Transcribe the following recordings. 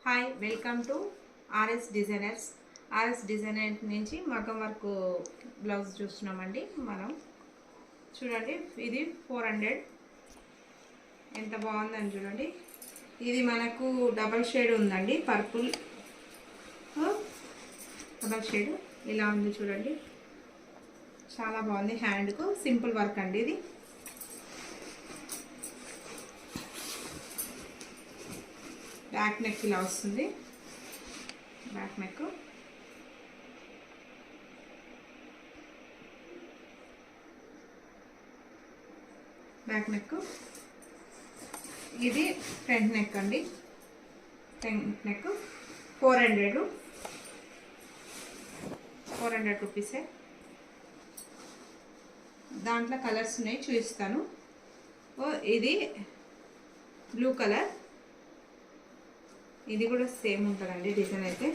Hi welcome to RS designers. RS designer నుంచి మగం work blouse చూస్తున్నామండి. మనం చూడండి, ఇది 400 ఎంత బాగుందని చూడండి. ఇది మనకు డబల్ షేడ్ ఉందండి, పర్పుల్ డబల్ షేడ్ ఇలా ఉంది చూడండి. చాలా బాగుంది. హ్యాండ్కు సింపుల్ వర్క్ అండి. ఇది బ్యాక్ నెక్ ఇలా వస్తుంది. బ్యాక్ నెక్ ఇది ఫ్రంట్ నెక్ అండి. ఫ్రంట్ నెక్ 400 రూపీసే. దాంట్లో కలర్స్ ఉన్నాయి, చూపిస్తాను. ఇది బ్లూ కలర్, ఇది కూడా సేమ్ ఉంటుందండి డిజైన్ అయితే.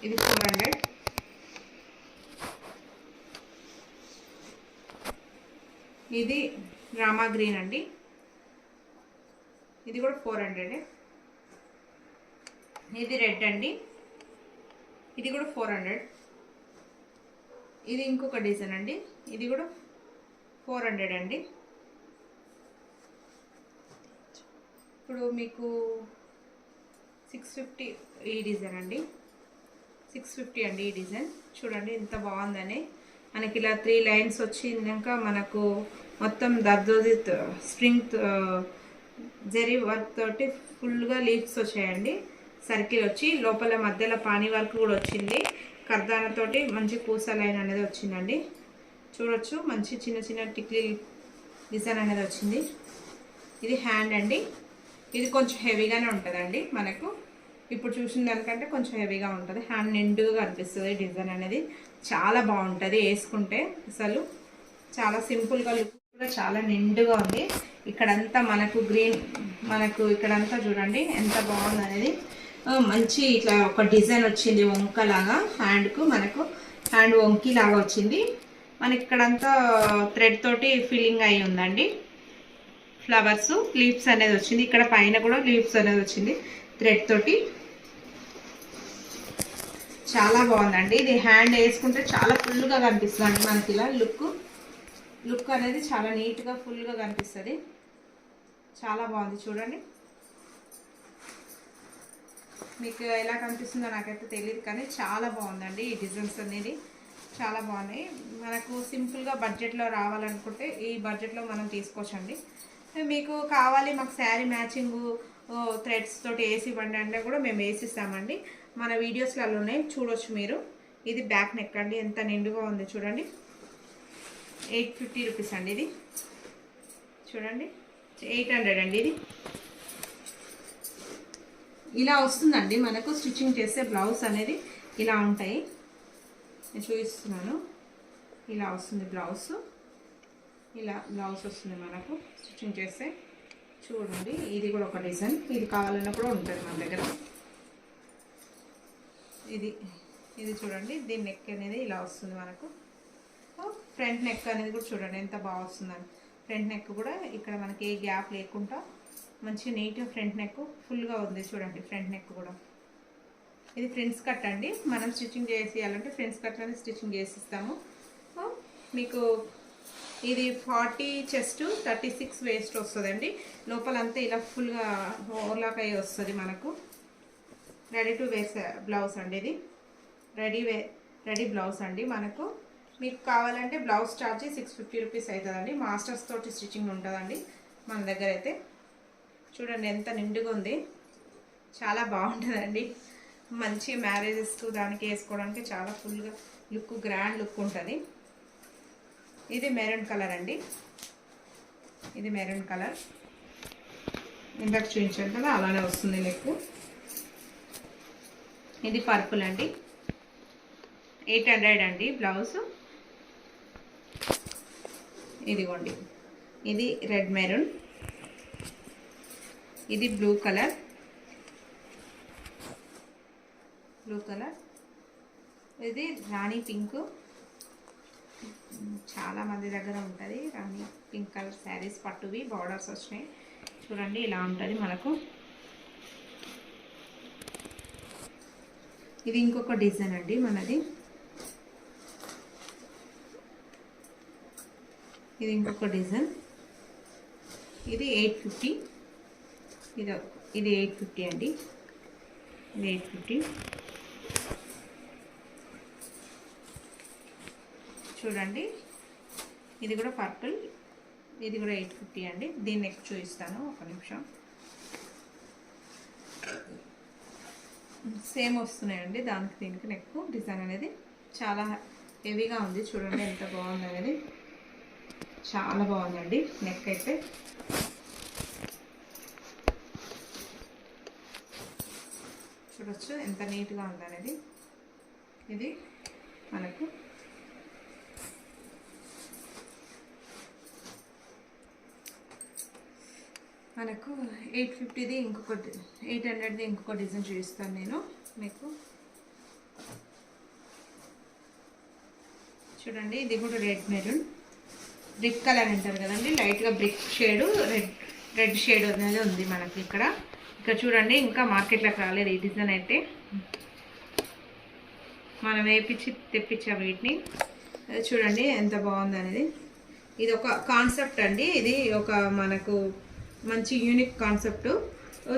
ఇది 400. ఇది రామా గ్రీన్ అండి, ఇది కూడా 400. ఇది రెడ్ అండి, ఇది కూడా 400. ఇది ఇంకొక డిజైన్ అండి, ఇది కూడా 400 అండి. ఇప్పుడు మీకు 650 ఈ డిజైన్ అండి, 650 అండి ఈ డిజైన్. చూడండి ఎంత బాగుందని. మనకి ఇలా 3 లైన్స్ వచ్చినాక మనకు మొత్తం దర్దోజీ స్ప్రింగ్ జరీ వర్క్ తోటి ఫుల్గా లీవ్స్ వచ్చాయండి. సర్కిల్ వచ్చి లోపల మధ్యలో పానీ వర్క్ కూడా వచ్చింది. కర్దానతోటి మంచి పూస లైన్ అనేది వచ్చిందండి. చూడొచ్చు, మంచి చిన్న చిన్న టిక్లీ డిజైన్ అనేది వచ్చింది. ఇది హ్యాండ్ అండి. ఇది కొంచెం హెవీగానే ఉంటుందండి. మనకు ఇప్పుడు చూసిన దానికంటే కొంచెం హెవీగా ఉంటుంది. హ్యాండ్ నిండుగా అనిపిస్తుంది. డిజైన్ అనేది చాలా బాగుంటుంది వేసుకుంటే. అసలు చాలా సింపుల్గా లుక్ కూడా చాలా నిండుగా ఉంది. ఇక్కడంతా మనకు గ్రీన్, మనకు ఇక్కడంతా చూడండి ఎంత బాగుంది అనేది. మంచి ఇట్లా ఒక డిజైన్ వచ్చింది వంకలాగా. హ్యాండ్కు మనకు హ్యాండ్ వంకి లాగా వచ్చింది. మనకి ఇక్కడంతా థ్రెడ్ తోటి ఫిల్లింగ్ అయి ఉందండి. ఫ్లవర్స్ లీవ్స్ అనేది వచ్చింది. ఇక్కడ పైన కూడా లీవ్స్ అనేది వచ్చింది థ్రెడ్ తోటి. చాలా బాగుందండి. ఇది హ్యాండ్ వేసుకుంటే చాలా ఫుల్గా కనిపిస్తుంది మనకి. ఇలా లుక్ అనేది చాలా నీట్గా ఫుల్గా కనిపిస్తుంది. చాలా బాగుంది చూడండి. మీకు ఎలా కనిపిస్తుందో నాకైతే తెలియదు, కానీ చాలా బాగుందండి. ఈ డిజైన్స్ అనేది చాలా బాగున్నాయి. మనకు సింపుల్గా బడ్జెట్లో రావాలనుకుంటే ఈ బడ్జెట్లో మనం తీసుకోవచ్చండి. మీకు కావాలి మాకు శారీ మ్యాచింగ్ థ్రెడ్స్ తోటి వేసి ఇవ్వండి అంటే కూడా మేము వేసిస్తామండి. మన వీడియోస్లలో ఉన్నాయి, చూడొచ్చు మీరు. ఇది బ్యాక్ నెక్ అండి, ఎంత నిండుగా ఉంది చూడండి. 850 రూపీస్ అండి. ఇది చూడండి 800 అండి. ఇది ఇలా వస్తుందండి మనకు. స్టిచ్చింగ్ చేస్తే బ్లౌజ్ అనేది ఇలా ఉంటాయి. నేను చూపిస్తున్నాను. ఇలా వస్తుంది బ్లౌజ్. ఇలా బ్లౌజ్ వస్తుంది మనకు స్టిచ్చింగ్ చేస్తే. చూడండి, ఇది కూడా ఒక డిజైన్. ఇది కావాలన్నా కూడా ఉంటుంది మన దగ్గర. ఇది చూడండి, దీని నెక్ అనేది ఇలా వస్తుంది మనకు. ఫ్రంట్ నెక్ అనేది కూడా చూడండి ఎంత బాగా వస్తుందని. ఫ్రంట్ నెక్ కూడా ఇక్కడ మనకి ఏ గ్యాప్ లేకుండా మంచి నీట్గా ఫ్రంట్ నెక్ ఫుల్గా ఉంది చూడండి. ఫ్రంట్ నెక్ కూడా ఇది ఫ్రంట్స్ కట్ అండి. మనం స్టిచ్చింగ్ చేసేయాలంటే ఫ్రంట్స్ కట్ అనేది స్టిచ్చింగ్ చేసిస్తాము మీకు. ఇది 40 చెస్ట్, 36 వేస్ట్ వస్తుందండి. లోపలంతా ఇలా ఫుల్గా ఓవర్లాక్ అయ్యి వస్తుంది మనకు. రెడీ టు వేర్ బ్లౌజ్ అండి. ఇది రెడీ బ్లౌజ్ అండి మనకు. మీకు కావాలంటే బ్లౌజ్ ఛార్జ్ 650 రూపీస్ అవుతుందండి. మాస్టర్స్ తోటి స్టిచ్చింగ్ ఉంటుందండి మన దగ్గర అయితే. చూడండి ఎంత నిండుగా ఉంది, చాలా బాగుంటుందండి. మంచి మ్యారేజెస్కు దానికి వేసుకోవడానికి చాలా ఫుల్గా లుక్, గ్రాండ్ లుక్ ఉంటుంది. ఇది మెరూన్ కలర్ అండి. ఇది మెరూన్ కలర్. ఇందాక చూపించాను కదా, అలానే వస్తుంది నెక్. ఇది పర్పుల్ అండి, 800 అండి బ్లౌజ్. ఇదిగోండి, ఇది రెడ్ మెరూన్. ఇది బ్లూ కలర్. ఇది రాణి పింక్. చాలా మంది దగ్గర ఉంటుంది రాణి పింక్ కలర్ శారీస్. పట్టువి బార్డర్స్ వచ్చినాయి చూడండి. ఇలా ఉంటుంది మనకు. ఇది ఇంకొక డిజైన్ అండి మనది. ఇది ఇంకొక డిజైన్. ఇది 850. ఇది 850 అండి. ఇది 850. చూడండి ఇది కూడా పర్పుల్. ఇది కూడా 850 అండి. దీన్ని నెక్ చూపిస్తాను, ఒక నిమిషం. సేమ్ వస్తున్నాయండి దానికి దీనికి నెక్ డిజైన్ అనేది. చాలా హెవీగా ఉంది, చూడండి ఎంత బాగుంది అనేది. చాలా బాగుందండి నెక్ అయితే. చూడొచ్చు ఎంత నీట్గా ఉంది అనేది. ఇది మనకు మనకు 850ది ఇంకొకటి, 800ది ఇంకొక డిజైన్ చూపిస్తాను నేను మీకు. చూడండి ఇది కూడా రెడ్ మెరూన్, బ్రిక్ కలర్ అంటారు కదండి, లైట్గా బ్రిక్ షేడ్, రెడ్ షేడ్ అనేది ఉంది మనకి ఇక్కడ. ఇక్కడ చూడండి ఇంకా మార్కెట్లోకి రాలేదు ఈ డిజైన్ అయితే. మనం వేయించి తెప్పించాము వీటిని. చూడండి ఎంత బాగుంది అనేది. ఇది ఒక కాన్సెప్ట్ అండి. ఇది ఒక మనకు మంచి యూనిక్ కాన్సెప్ట్.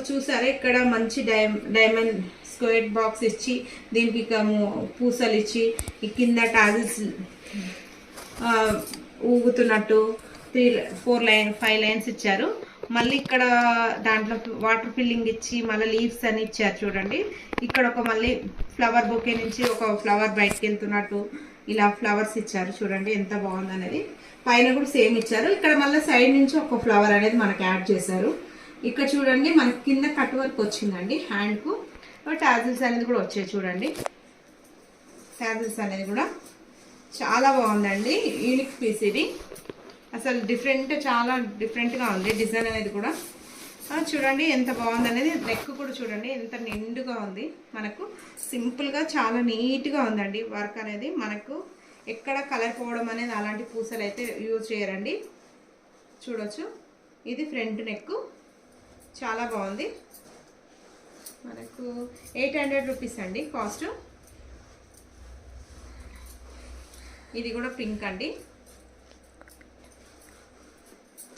చూసారా ఇక్కడ మంచి డైమండ్ స్క్వేర్ బాక్స్ ఇచ్చి దీనికి ఇక పూసలు ఇచ్చి ఈ కింద టాజిల్స్ ఊగుతున్నట్టు 5 లైన్స్ ఇచ్చారు. మళ్ళీ ఇక్కడ దాంట్లో వాటర్ ఫిల్లింగ్ ఇచ్చి మళ్ళీ లీవ్స్ అని ఇచ్చారు. చూడండి ఇక్కడ ఒక మళ్ళీ ఫ్లవర్ బొకే నుంచి ఒక ఫ్లవర్ బయటకు వెళ్తున్నట్టు ఇలా ఫ్లవర్స్ ఇచ్చారు. చూడండి ఎంత బాగుంది అనేది. పైన కూడా సేమ్ ఇచ్చారు. ఇక్కడ మళ్ళీ సైడ్ నుంచి ఒక ఫ్లవర్ అనేది మనకు యాడ్ చేశారు. ఇక్కడ చూడండి మనకి కింద కట్ వర్క్ వచ్చిందండి హ్యాండ్కు. టాజిల్స్ అనేది కూడా వచ్చాయి. చూడండి టాజిల్స్ అనేది కూడా చాలా బాగుందండి. యూనిక్ పీస్ ఇది, అసలు చాలా డిఫరెంట్గా ఉంది డిజైన్ అనేది కూడా. చూడండి ఎంత బాగుంది అనేది. నెక్ కూడా చూడండి ఎంత నిండుగా ఉంది. మనకు సింపుల్గా చాలా నీట్గా ఉందండి వర్క్ అనేది. మనకు ఎక్కడ కలర్ పోవడం అనేది అలాంటి పూసలు అయితే యూజ్ చేయరండి. చూడొచ్చు ఇది ఫ్రంట్ నెక్, చాలా బాగుంది. మనకు 800 రూపీస్ అండి కాస్ట్. ఇది కూడా పింక్ అండి.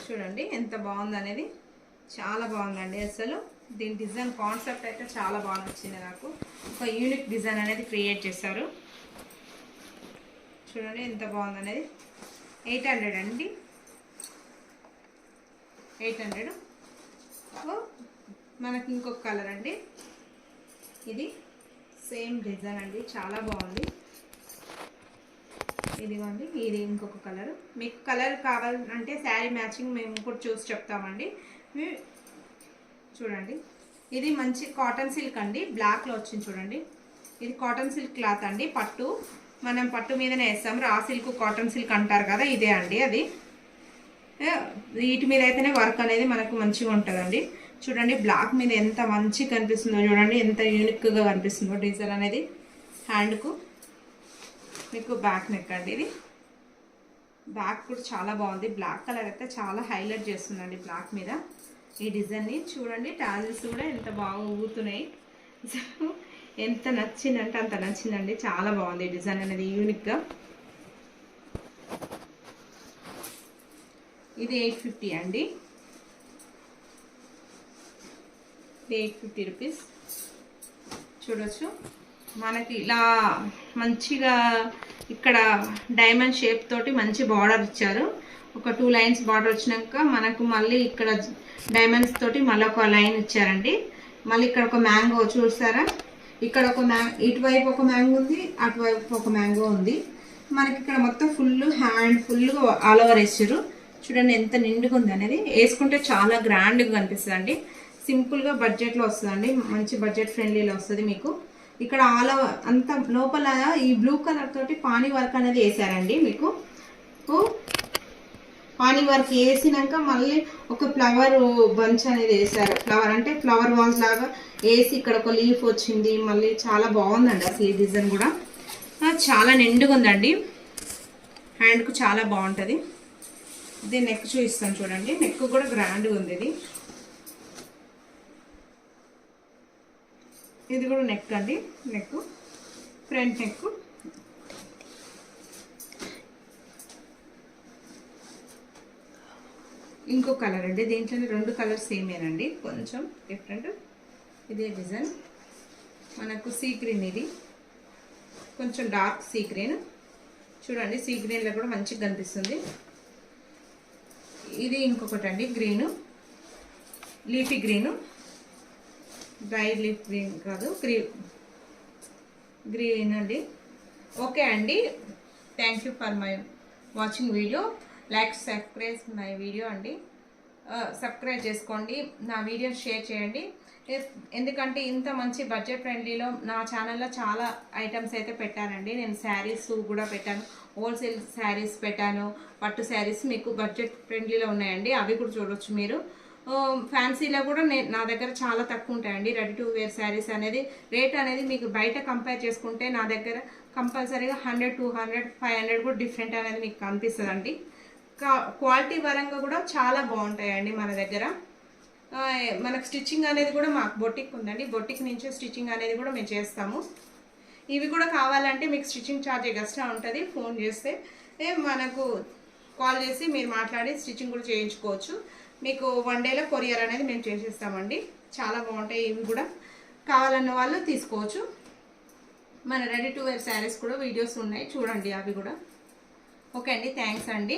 చూడండి ఎంత బాగుంది అనేది. చాలా బాగుందండి అసలు. దీని డిజైన్ కాన్సెప్ట్ అయితే చాలా బాగా నచ్చింది నాకు. ఒక యూనిక్ డిజైన్ అనేది క్రియేట్ చేశారు. చూడండి ఎంత బాగుంది అనేది. 800 అండి, 800. మనకి ఇంకొక కలర్ అండి. ఇది సేమ్ డిజైన్ అండి, చాలా బాగుంది. ఇదిగోండి ఇది ఇంకొక కలర్. మీకు కలర్ కావాలంటే శారీ మ్యాచింగ్ మేము కూడా చూసి చెప్తామండి. చూడండి ఇది మంచి కాటన్ సిల్క్ అండి, బ్లాక్లో వచ్చింది. చూడండి ఇది కాటన్ సిల్క్ క్లాత్ అండి. పట్టు మనం పట్టు మీదనే వేస్తాం. రా సిల్క్ కాటన్ సిల్క్ అంటారు కదా, ఇదే అండి అది. వీటి మీద అయితేనే వర్క్ అనేది మనకు మంచిగా ఉంటుందండి. చూడండి బ్లాక్ మీద ఎంత మంచిగా కనిపిస్తుందో, చూడండి ఎంత యూనిక్గా కనిపిస్తుందో డిజైన్ అనేది. హ్యాండ్కు మీకు బ్యాక్ నెక్ అండి. ఇది బ్యాక్ కూడా చాలా బాగుంది. బ్లాక్ కలర్ అయితే చాలా హైలైట్ చేస్తుందండి బ్లాక్ మీద ఈ డిజైన్ని. చూడండి టాజిల్స్ కూడా ఎంత బాగా ఊగుతున్నాయి. ఎంత నచ్చిందంటే అంత నచ్చిందండి. చాలా బాగుంది డిజైన్ అనేది యూనిక్గా. ఇది 850 అండి. 850 రూపీస్. చూడొచ్చు మనకి ఇలా మంచిగా ఇక్కడ డైమండ్ షేప్ తోటి మంచి బార్డర్ ఇచ్చారు. ఒక 2 లైన్స్ బార్డర్ వచ్చినాక మనకు మళ్ళీ ఇక్కడ డైమండ్స్ తోటి మళ్ళీ ఒక లైన్ ఇచ్చారండి. మళ్ళీ ఇక్కడ ఒక మ్యాంగో చూసారా, ఇక్కడ ఒక ఇటువైపు ఒక మ్యాంగో ఉంది, అటువైపు ఒక మ్యాంగో ఉంది. మనకి ఇక్కడ మొత్తం హ్యాండ్ ఫుల్గా ఆల్ ఓవర్ వేసారు. చూడండి ఎంత నిండుగా ఉంది అనేది. వేసుకుంటే చాలా గ్రాండ్గా కనిపిస్తుంది అండి. సింపుల్గా బడ్జెట్లో వస్తుందండి, మంచి బడ్జెట్ ఫ్రెండ్లీలో వస్తుంది మీకు. ఇక్కడ ఆల్ ఓవర్ అంతా లోపల ఈ బ్లూ కలర్ తోటి పానీ వర్క్ అనేది వేసారండి. మీకు పానీ వర్క్ వేసినాక మళ్ళీ ఒక ఫ్లవర్ బంచ్ అనేది వేసారు. ఫ్లవర్ అంటే ఫ్లవర్ వాజ్ లాగా వేసి ఇక్కడ ఒక లీఫ్ వచ్చింది. మళ్ళీ చాలా బాగుందండి అసలు ఈ డిజైన్ కూడా. చాలా నిండుగా ఉందండి. హ్యాండ్కు చాలా బాగుంటుంది. ఇది నెక్ చూపిస్తాను చూడండి. నెక్ కూడా గ్రాండ్గా ఉంది. ఇది కూడా నెక్ అండి. Neck front neck. ఇంకో కలర్ అండి, దీంట్లోనే 2 కలర్స్ సేమేనండి, కొంచెం డిఫరెంట్. ఇదే డిజైన్ మనకు సీ గ్రీన్, ఇది కొంచెం డార్క్ సీ గ్రీన్. చూడండి సీ గ్రీన్లో కూడా మంచిగా కనిపిస్తుంది. ఇది ఇంకొకటి అండి, green, leafy green, dry leaf green కాదు, గ్రీన్ అండి. ఓకే అండి, thank you for my watching video. Like subscribe my video అండి, సబ్స్క్రైబ్ చేసుకోండి, నా వీడియోని షేర్ చేయండి. ఎందుకంటే ఇంత మంచి బడ్జెట్ ఫ్రెండ్లీలో నా ఛానల్లో చాలా ఐటమ్స్ అయితే పెట్టానండి. నేను శారీస్ కూడా పెట్టాను, హోల్సేల్ శారీస్ పెట్టాను, పట్టు శారీస్ మీకు బడ్జెట్ ఫ్రెండ్లీలో ఉన్నాయండి, అవి కూడా చూడొచ్చు మీరు. ఫ్యాన్సీలో కూడా నా దగ్గర చాలా తక్కువ ఉంటాయండి. రెడీ టు వేర్ శారీస్ అనేది రేట్ అనేది మీకు బయట కంపేర్ చేసుకుంటే నా దగ్గర కంపల్సరీగా 100, 200, 500 కూడా డిఫరెంట్ అనేది మీకు కనిపిస్తుందండి. క్వాలిటీ పరంగా కూడా చాలా బాగుంటాయండి మన దగ్గర. మనకు స్టిచ్చింగ్ అనేది కూడా మాకు బొటిక్ ఉందండి, బొటిక్ నుంచే స్టిచ్చింగ్ అనేది కూడా మేము చేస్తాము. ఇవి కూడా కావాలంటే మీకు స్టిచ్చింగ్ ఛార్జ్ ఎక్స్ట్రా ఉంటుంది. ఫోన్ చేస్తే మనకు కాల్ చేసి మీరు మాట్లాడి స్టిచ్చింగ్ కూడా చేయించుకోవచ్చు. మీకు 1 డేలో కొరియర్ అనేది మేము చేసేస్తామండి. చాలా బాగుంటాయి, ఇవి కూడా కావాలన్న వాళ్ళు తీసుకోవచ్చు. మన రెడీ టు వేర్ శారీస్ కూడా వీడియోస్ ఉన్నాయి, చూడండి అవి కూడా. ఓకే అండి, థ్యాంక్స్ అండి.